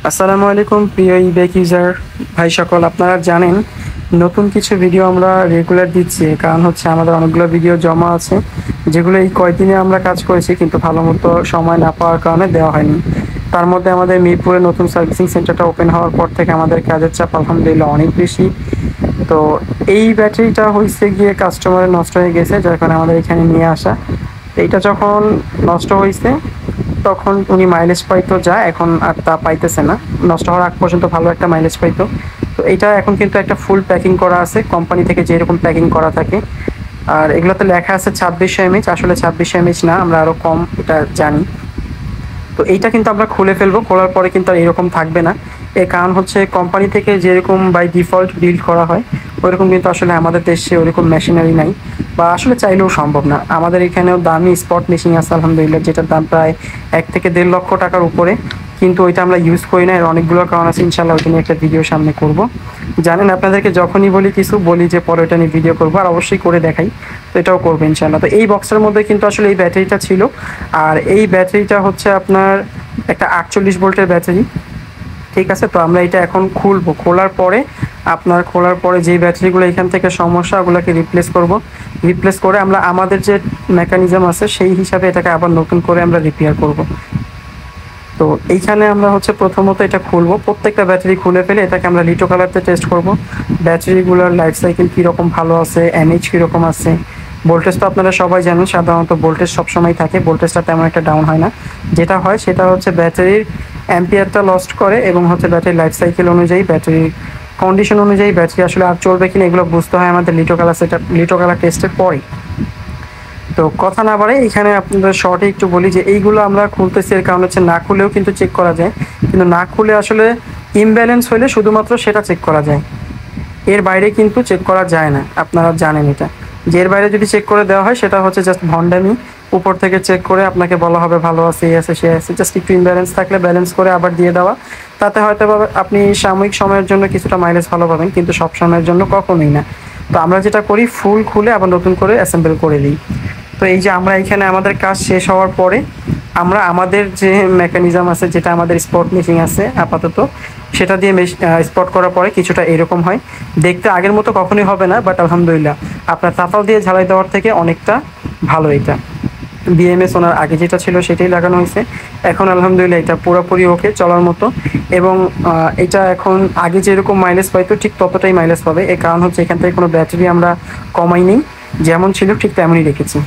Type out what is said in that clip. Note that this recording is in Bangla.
আসসালামু আলাইকুম প্রিয় ইবেক ইউজার ভাই সকল, আপনারা জানেন নতুন কিছু ভিডিও আমরা রেগুলার দিচ্ছি, কারণ হচ্ছে আমাদের অনেকগুলো ভিডিও জমা আছে যেগুলো এই কয়েকদিনে আমরা কাজ করেছি কিন্তু ভালো মতো সময় না পাওয়ার কারণে দেওয়া হয়নি। তার মধ্যে আমাদের মিরপুরে নতুন সার্ভিসিং সেন্টারটা ওপেন হওয়ার পর থেকে আমাদের কাজের চাপ আলহামদুলিল্লাহ অনেক বেশি। তো এই ব্যাটারিটা হয়েছে গিয়ে কাস্টমারের নষ্ট হয়ে গেছে, যার কারণে আমাদের এখানে নিয়ে আসা। এইটা যখন নষ্ট হয়েছে তখন উনি মাইলেজ পাইতো, যা এখন আর তা পাইতেছে না। নষ্ট হওয়ার আগ পর্যন্ত ভালো একটা মাইলেজ পাইতো। তো এটা এখন কিন্তু একটা ফুল প্যাকিং করা আছে কোম্পানি থেকে, যেরকম প্যাকিং করা থাকে। আর এগুলোতে লেখা আছে 2600 mAh, আসলে 2600 mAh না, আমরা আরও কম এটা জানি। তো এইটা কিন্তু আমরা খুলে ফেলবো, খোলার পরে কিন্তু আর এরকম থাকবে না। এর কারণ হচ্ছে কোম্পানি থেকে যেরকম বাই ডিফল্ট বিল্ড করা হয় ওইরকম কিন্তু আসলে আমাদের দেশে ওইরকম মেশিনারি নাই, বা আসলে চাইলেও সম্ভব না। আমাদের এখানেও দামি স্পট মেশিন আছে আলহামদুলিল্লাহ, যেটার দাম প্রায় 1 থেকে 1.5 লক্ষ টাকার উপরে, কিন্তু ওইটা আমরা ইউজ করি না। এর অনেকগুলো কারণ আছে, ইনশাল্লাহ ওইটা নিয়ে একটা ভিডিও সামনে করব। জানেন আপনাদেরকে যখনই বলি কিছু বলি যে পরে ওইটা নিয়ে ভিডিও করবো, আর অবশ্যই করে দেখাই, তো এটাও করবো ইনশাল্লাহ। তো এই বক্সের মধ্যে কিন্তু আসলে এই ব্যাটারিটা ছিল, আর এই ব্যাটারিটা হচ্ছে আপনার একটা 48 ভোল্টের ব্যাটারি। ঠিক আছে, তো আমরা এটা এখন খুলবো। খোলার পরে যেই ব্যাটারিগুলো এখান থেকে সমস্যা ওগুলোকে রিপ্লেস করে আমরা আমাদের যে মেকানিজম আছে সেই হিসাবে এটাকে আবার নতুন করে আমরা রিপেয়ার করব। তো এইখানে আমরা হচ্ছে প্রথমত এটা খুলবো, প্রত্যেকটা ব্যাটারি খুলে ফেলে এটাকে আমরা লিটো কালারতে টেস্ট করব। ব্যাটারিগুলোর লাইফ সাইকেল কীরকম ভালো আছে, এমএইচ কীরকম আছে। ভোল্টেজ তো আপনারা সবাই জানেন, সাধারণত ভোল্টেজ সবসময় থাকে, ভোল্টেজটা তেমন একটা ডাউন হয় না। যেটা হয় সেটা হচ্ছে ব্যাটারির অ্যাম্পিয়ারটা লস্ট করে, এবং হচ্ছে ব্যাটারির লাইফ সাইকেল অনুযায়ী, ব্যাটারির কন্ডিশন অনুযায়ী ব্যাটারি আসলে আর চলবে কিনা এগুলো বুঝতে হয় আমাদের লিটো কালার টেস্টের পরে। তো কথা না বাড়াই এখানে আপনাদের শর্টে একটু বলি যে এইগুলো আমরা খুলতেছি, এর কারণ হচ্ছে না খুলেও কিন্তু চেক করা যায়, কিন্তু না খুলে আসলে ইমব্যালেন্স হলে শুধুমাত্র সেটা চেক করা যায়, এর বাইরে কিন্তু চেক করা যায় না। আপনারা জানেন এটা, যে এর বাইরে যদি চেক করে দেওয়া হয় সেটা হচ্ছে জাস্ট ভন্ডামি। উপর থেকে চেক করে আপনাকে বলা হবে ভালো আছে, এই আছে সে আছে, জাস্ট একটু ইমব্যালেন্স থাকলে ব্যালেন্স করে আবার দিয়ে দেওয়া। তাতে হয়তো আপনি সাময়িক সময়ের জন্য কিছুটা মাইলেজ ভালো পাবেন, কিন্তু সব সময়ের জন্য কখনোই না। তো আমরা যেটা করি, ফুল খুলে আবার নতুন করে অ্যাসেম্বল করে দিই। তো এই যে আমরা এখানে আমাদের কাজ শেষ হওয়ার পরে আমরা আমাদের যে মেকানিজম আছে, যেটা আমাদের স্পট মেশিন আছে আপাতত, সেটা দিয়ে স্পট করার পরে কিছুটা এরকম হয়। দেখতে আগের মতো কখনোই হবে না, বাট আলহামদুলিল্লাহ আপনার তাতাল দিয়ে ঝালাই দেওয়ার থেকে অনেকটা ভালো। এটা বিএমএস ওনার আগে যেটা ছিল সেটাই লাগানো হয়েছে, এখন আলহামদুলিল্লাহ এটা পুরোপুরি ওকে চলার মতো। এবং এটা এখন আগে যেরকম মাইলেজ পাইতো ঠিক ততটাই মাইলেজ পাবে। এর কারণ হচ্ছে এখান থেকে কোনো ব্যাটারি আমরা কমাই নেই, যেমন ছিল ঠিক তেমনই রেখেছি।